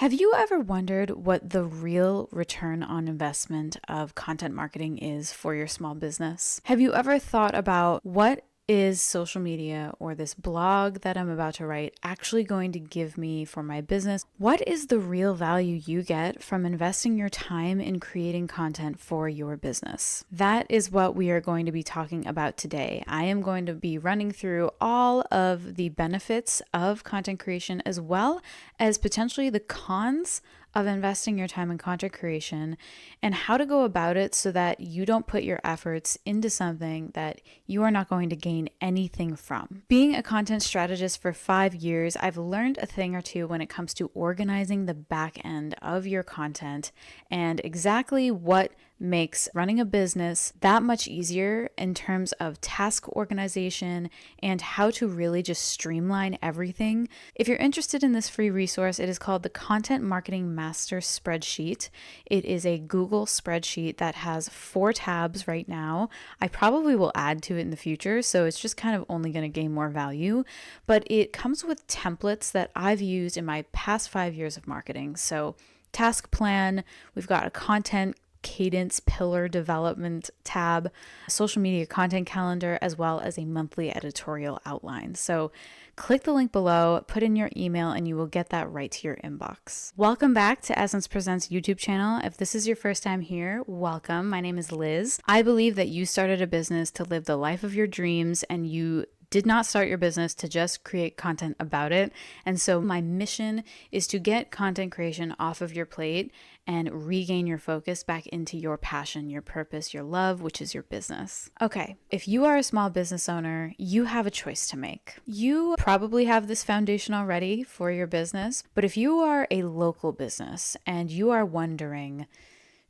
Have you ever wondered what the real return on investment of content marketing is for your small business? Have you ever thought about what is social media or this blog that I'm about to write actually going to give me for my business? What is the real value you get from investing your time in creating content for your business? That is what we are going to be talking about today. I am going to be running through all of the benefits of content creation as well as potentially the cons of investing your time in content creation and how to go about it so that you don't put your efforts into something that you are not going to gain anything from. Being a content strategist for 5 years, I've learned a thing or two when it comes to organizing the back end of your content and exactly what makes running a business that much easier in terms of task organization and how to really just streamline everything. If you're interested in this free resource, it is called the Content Marketing Master Spreadsheet. It is a Google spreadsheet that has 4 tabs right now. I probably will add to it in the future, so it's just kind of only going to gain more value, but it comes with templates that I've used in my past 5 years of marketing. So task plan, we've got a content cadence pillar development tab, a social media content calendar, as well as a monthly editorial outline. So click the link below, put in your email, and you will get that right to your inbox. Welcome back to Essence Presents YouTube channel. If this is your first time here, welcome. My name is Liz. I believe that you started a business to live the life of your dreams, and you did not start your business to just create content about it. And so my mission is to get content creation off of your plate and regain your focus back into your passion, your purpose, your love, which is your business. Okay, if you are a small business owner, you have a choice to make. You probably have this foundation already for your business, but if you are a local business and you are wondering,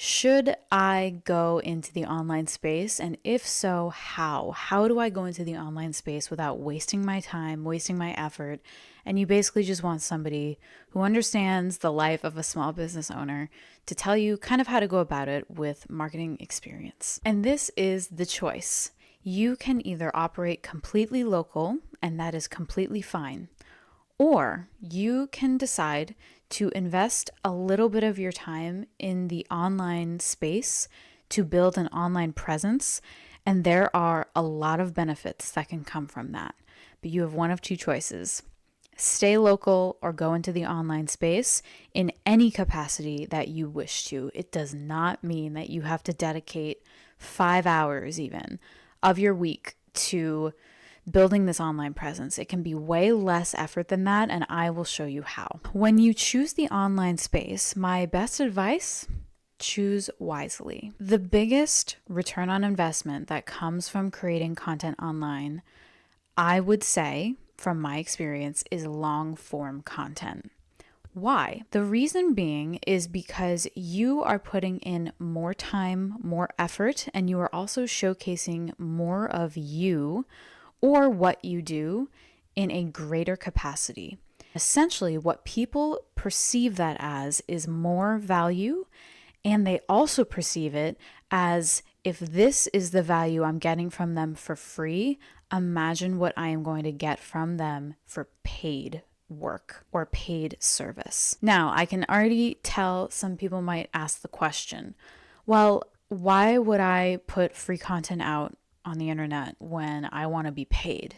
should I go into the online space? And if so, how? How do I go into the online space without wasting my time, wasting my effort? And you basically just want somebody who understands the life of a small business owner to tell you kind of how to go about it with marketing experience. And this is the choice. You can either operate completely local, and that is completely fine, or you can decide to invest a little bit of your time in the online space to build an online presence. And there are a lot of benefits that can come from that. But you have one of two choices. Stay local or go into the online space in any capacity that you wish to. It does not mean that you have to dedicate 5 hours even of your week to building this online presence. It can be way less effort than that, and I will show you how. When you choose the online space, my best advice, choose wisely. The biggest return on investment that comes from creating content online, I would say, from my experience, is long form content. Why? The reason being is because you are putting in more time, more effort, and you are also showcasing more of you or what you do in a greater capacity. Essentially, what people perceive that as is more value, and they also perceive it as, if this is the value I'm getting from them for free, imagine what I am going to get from them for paid work or paid service. Now, I can already tell some people might ask the question, well, why would I put free content out on the internet when I want to be paid?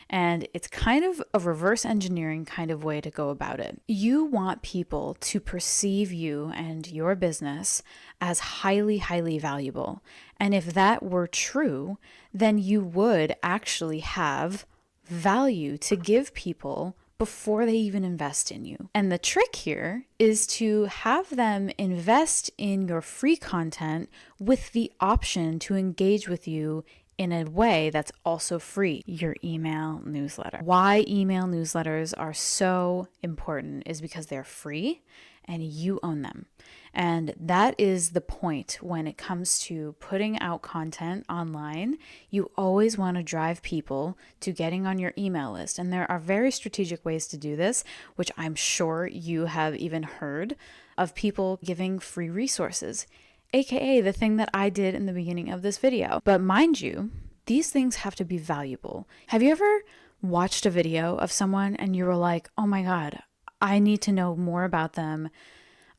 And it's kind of a reverse engineering kind of way to go about it. You want people to perceive you and your business as highly, highly valuable. And if that were true, then you would actually have value to give people before they even invest in you. And the trick here is to have them invest in your free content with the option to engage with you in a way that's also free, your email newsletter. Why email newsletters are so important is because they're free and you own them. And that is the point when it comes to putting out content online. You always want to drive people to getting on your email list. And there are very strategic ways to do this, which I'm sure you have even heard of, people giving free resources, aka the thing that I did in the beginning of this video. But mind you, these things have to be valuable. Have you ever watched a video of someone and you were like, oh my God, I need to know more about them.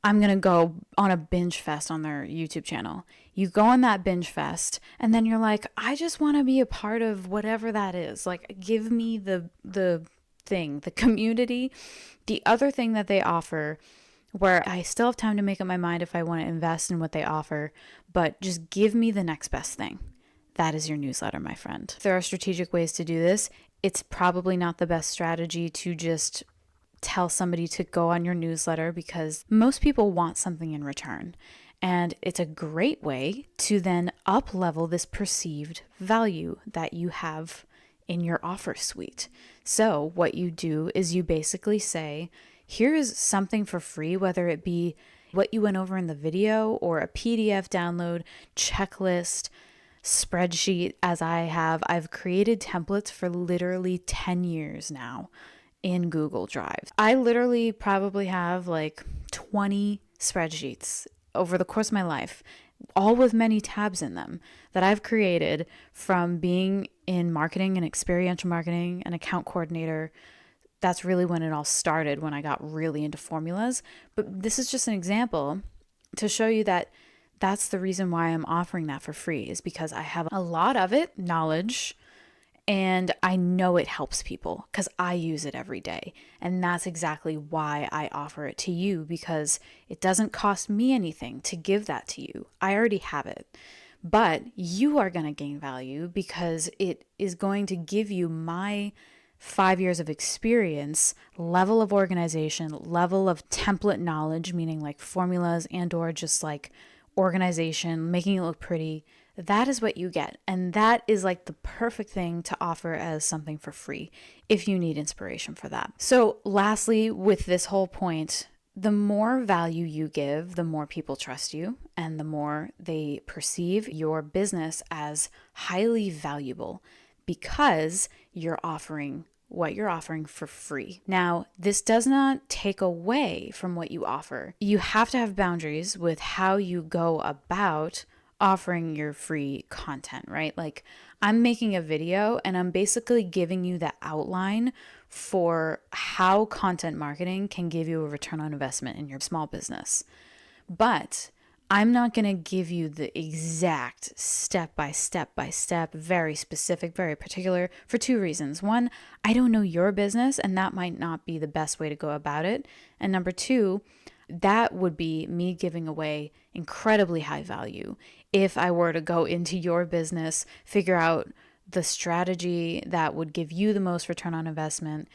I'm going to go on a binge fest on their YouTube channel. You go on that binge fest and then you're like, I just want to be a part of whatever that is. Like, give me the thing, the community. The other thing that they offer, where I still have time to make up my mind if I want to invest in what they offer, but just give me the next best thing. That is your newsletter, my friend. There are strategic ways to do this. It's probably not the best strategy to just tell somebody to go on your newsletter, because most people want something in return. And it's a great way to then up level this perceived value that you have in your offer suite. So what you do is you basically say, here is something for free, whether it be what you went over in the video or a PDF download, checklist, spreadsheet. As I've created templates for literally 10 years now in Google Drive. I literally probably have like 20 spreadsheets over the course of my life, all with many tabs in them, that I've created from being in marketing and experiential marketing, an account coordinator. That's really when it all started, when I got really into formulas. But this is just an example to show you that that's the reason why I'm offering that for free, is because I have a lot of it, knowledge, and I know it helps people because I use it every day. And that's exactly why I offer it to you, because it doesn't cost me anything to give that to you. I already have it. But you are going to gain value because it is going to give you my 5 years of experience, level of organization, level of template knowledge, meaning like formulas and or just like organization, making it look pretty. That is what you get. And that is like the perfect thing to offer as something for free if you need inspiration for that. So lastly, with this whole point, the more value you give, the more people trust you and the more they perceive your business as highly valuable, because you're offering what you're offering for free. Now, this does not take away from what you offer. You have to have boundaries with how you go about offering your free content, right? Like, I'm making a video and I'm basically giving you the outline for how content marketing can give you a return on investment in your small business. But I'm not going to give you the exact step by step, very specific, very particular, for two reasons. One, I don't know your business and that might not be the best way to go about it. And number two, that would be me giving away incredibly high value. If I were to go into your business, figure out the strategy that would give you the most return on investment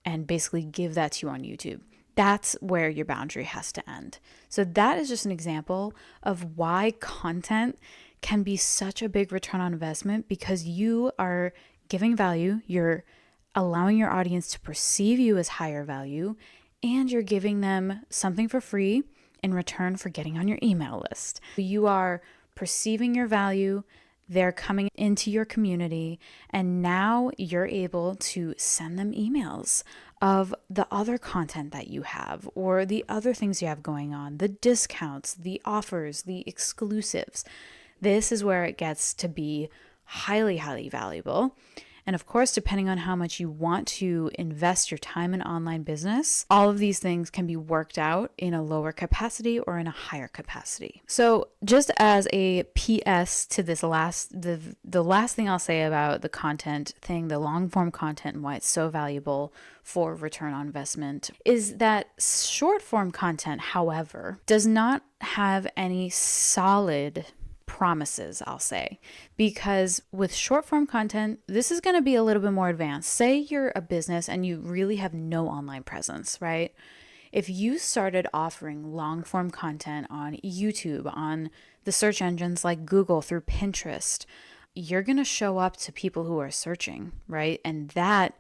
and basically give that to you on YouTube. That's where your boundary has to end. So that is just an example of why content can be such a big return on investment, because you are giving value, you're allowing your audience to perceive you as higher value, and you're giving them something for free in return for getting on your email list. You are perceiving your value, they're coming into your community, and now you're able to send them emails of the other content that you have or the other things you have going on, the discounts, the offers, the exclusives. This is where it gets to be highly, highly valuable. And of course, depending on how much you want to invest your time in online business, all of these things can be worked out in a lower capacity or in a higher capacity. So just as a PS to this the last thing I'll say about the content thing, the long form content and why it's so valuable for return on investment, is that short form content, however, does not have any solid promises, I'll say, because with short form content, this is going to be a little bit more advanced. Say you're a business and you really have no online presence, right? If you started offering long form content on YouTube, on the search engines like Google, through Pinterest, you're going to show up to people who are searching, right? And that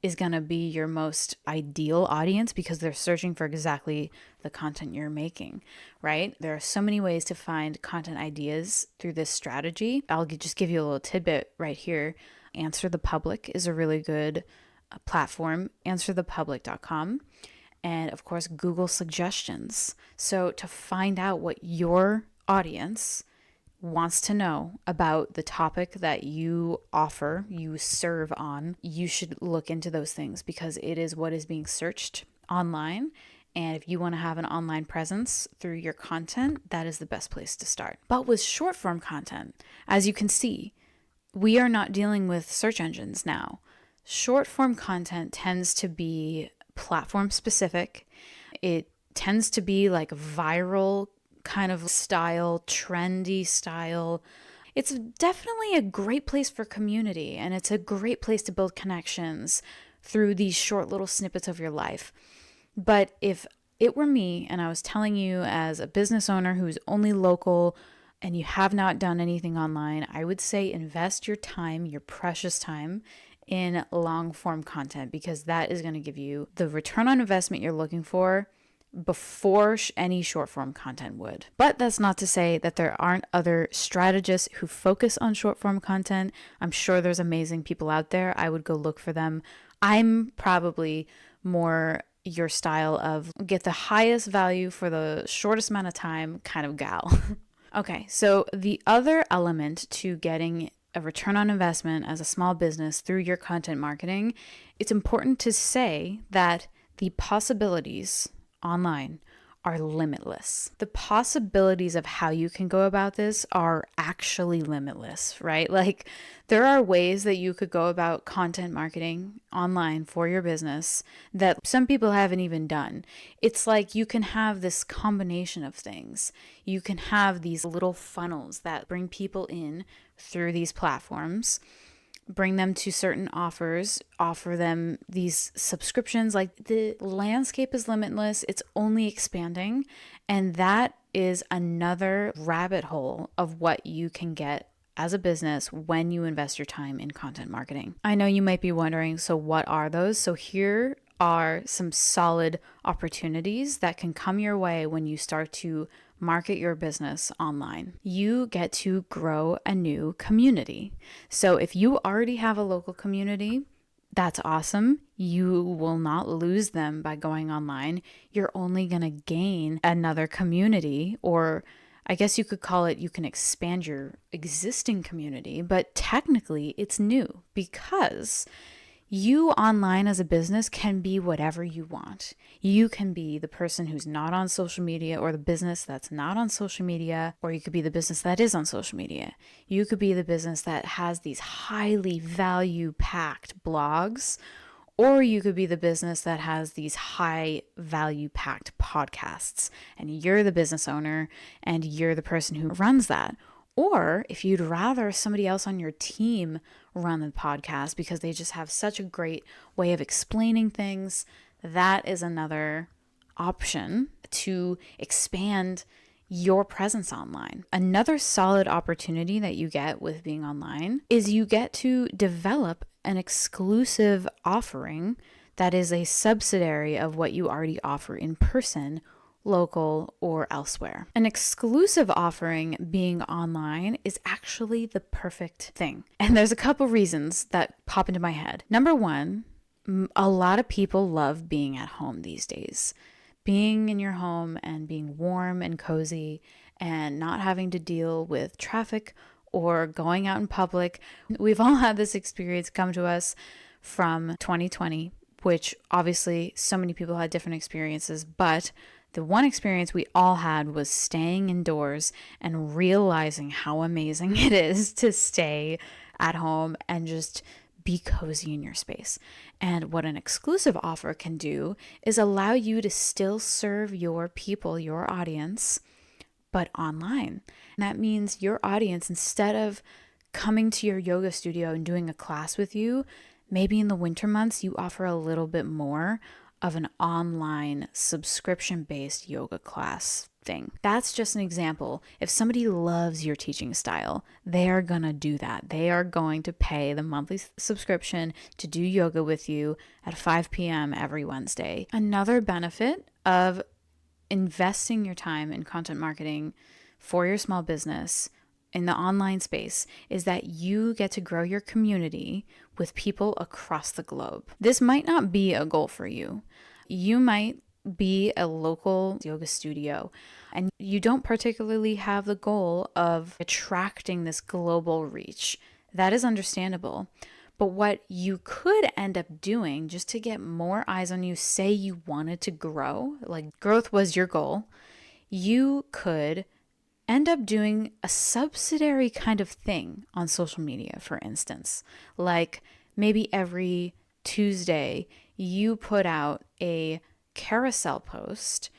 is going to be your most ideal audience because they're searching for exactly the content you're making, right? There are so many ways to find content ideas through this strategy. I'll just give you a little tidbit right here. Answer the Public is a really good platform, answerthepublic.com. And of course, Google Suggestions. So to find out what your audience wants to know about the topic that you offer, you serve on, you should look into those things because it is what is being searched online. And if you want to have an online presence through your content, that is the best place to start. But with short form content, as you can see, we are not dealing with search engines now. Short form content tends to be platform specific. It tends to be like viral kind of style, trendy style. It's definitely a great place for community, and it's a great place to build connections through these short little snippets of your life. But if it were me and I was telling you as a business owner who's only local and you have not done anything online, I would say invest your time, your precious time, in long form content, because that is going to give you the return on investment you're looking for before any short form content would. But that's not to say that there aren't other strategists who focus on short form content. I'm sure there's amazing people out there. I would go look for them. I'm probably more your style of get the highest value for the shortest amount of time kind of gal. Okay, so the other element to getting a return on investment as a small business through your content marketing, it's important to say that the possibilities online are limitless. The possibilities of how you can go about this are actually limitless, right? Like there are ways that you could go about content marketing online for your business that some people haven't even done. It's like you can have this combination of things. You can have these little funnels that bring people in through these platforms, bring them to certain offers, offer them these subscriptions. Like the landscape is limitless. It's only expanding. And that is another rabbit hole of what you can get as a business when you invest your time in content marketing. I know you might be wondering, so what are those? So here are some solid opportunities that can come your way when you start to market your business online. You get to grow a new community. So if you already have a local community, that's awesome. You will not lose them by going online. You're only going to gain another community, or I guess you could call it, you can expand your existing community, but technically it's new because you online as a business can be whatever you want. You can be the person who's not on social media, or the business that's not on social media, or you could be the business that is on social media. You could be the business that has these highly value-packed blogs, or you could be the business that has these high value-packed podcasts, and you're the business owner and you're the person who runs that. Or if you'd rather somebody else on your team run the podcast because they just have such a great way of explaining things, that is another option to expand your presence online. Another solid opportunity that you get with being online is you get to develop an exclusive offering that is a subsidiary of what you already offer in person, local, or elsewhere. An exclusive offering being online is actually the perfect thing. And there's a couple reasons that pop into my head. Number one, a lot of people love being at home these days. Being in your home and being warm and cozy and not having to deal with traffic or going out in public. We've all had this experience come to us from 2020, which obviously so many people had different experiences, but the one experience we all had was staying indoors and realizing how amazing it is to stay at home and just be cozy in your space. And what an exclusive offer can do is allow you to still serve your people, your audience, but online. And that means your audience, instead of coming to your yoga studio and doing a class with you, maybe in the winter months, you offer a little bit more of an online subscription-based yoga class thing. That's just an example. If somebody loves your teaching style, they are gonna do that. They are going to pay the monthly subscription to do yoga with you at 5 p.m. every Wednesday. Another benefit of investing your time in content marketing for your small business in the online space is that you get to grow your community with people across the globe. This might not be a goal for you. You might be a local yoga studio and you don't particularly have the goal of attracting this global reach. That is understandable. But what you could end up doing just to get more eyes on you, say you wanted to grow, like growth was your goal, you could end up doing a subsidiary kind of thing on social media, for instance. Like maybe every Tuesday, you put out a carousel post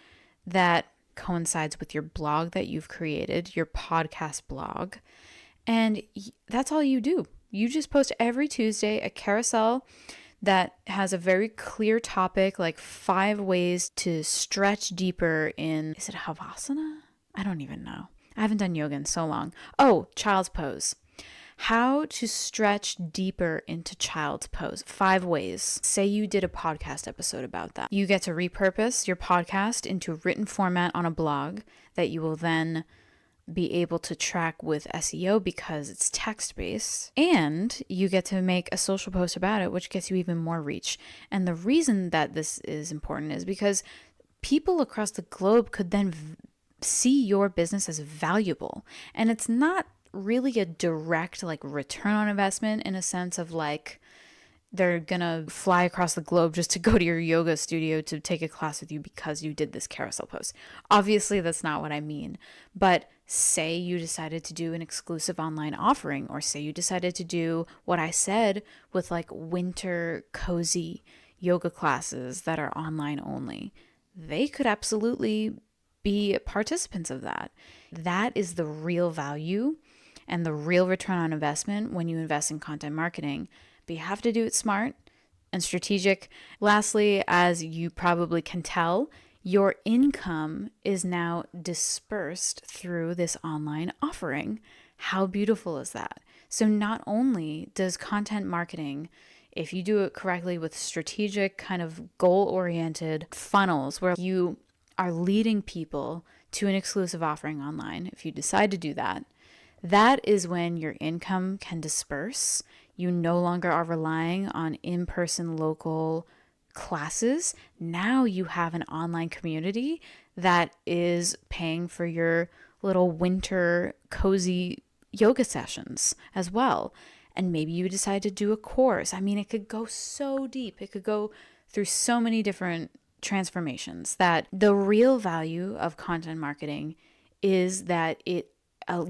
that coincides with your blog that you've created, your podcast blog. And that's all you do. You just post every Tuesday a carousel that has a very clear topic, like 5 ways to stretch deeper in, is it Havasana? I don't even know. I haven't done yoga in so long. Oh, child's pose. How to stretch deeper into child's pose. 5 ways. Say you did a podcast episode about that. You get to repurpose your podcast into written format on a blog that you will then be able to track with SEO because it's text-based, and you get to make a social post about it, which gets you even more reach. And the reason that this is important is because people across the globe could then see your business as valuable. And it's not really a direct like return on investment in a sense of like they're gonna fly across the globe just to go to your yoga studio to take a class with you because you did this carousel post. Obviously, that's not what I mean. But say you decided to do an exclusive online offering, or say you decided to do what I said with like winter cozy yoga classes that are online only. They could absolutely be participants of that. That is the real value and the real return on investment when you invest in content marketing. But you have to do it smart and strategic. Lastly, as you probably can tell, your income is now dispersed through this online offering. How beautiful is that? So not only does content marketing, if you do it correctly with strategic kind of goal-oriented funnels where you are leading people to an exclusive offering online, if you decide to do that, that is when your income can disperse. You no longer are relying on in-person local classes. Now you have an online community that is paying for your little winter cozy yoga sessions as well. And maybe you decide to do a course. I mean, it could go so deep. It could go through so many different transformations. That the real value of content marketing is that it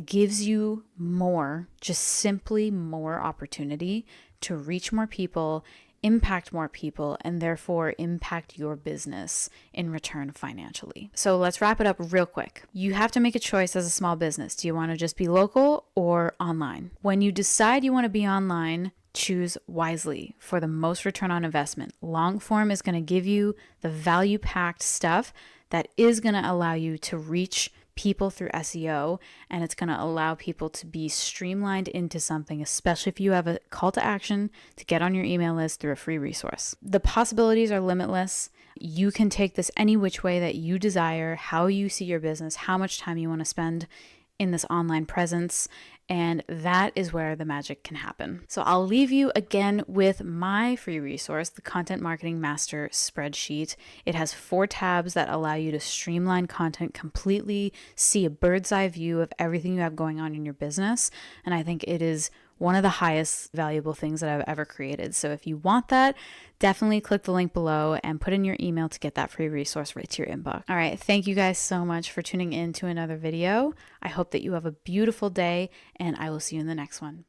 gives you more, just simply more opportunity to reach more people, impact more people, and therefore impact your business in return financially. So let's wrap it up real quick. You have to make a choice as a small business. Do you want to just be local or online? When you decide you want to be online, choose wisely for the most return on investment. Long form is going to give you the value-packed stuff that is going to allow you to reach people through SEO, and it's going to allow people to be streamlined into something, especially if you have a call to action to get on your email list through a free resource. The possibilities are limitless. You can take this any which way that you desire, how you see your business, how much time you want to spend in this online presence, and that is where the magic can happen. So I'll leave you again with my free resource, the Content Marketing Master Spreadsheet. It has 4 tabs that allow you to streamline content completely, see a bird's eye view of everything you have going on in your business, and I think it is one of the highest valuable things that I've ever created. So if you want that, definitely click the link below and put in your email to get that free resource right to your inbox. All right, thank you guys so much for tuning in to another video. I hope that you have a beautiful day, and I will see you in the next one.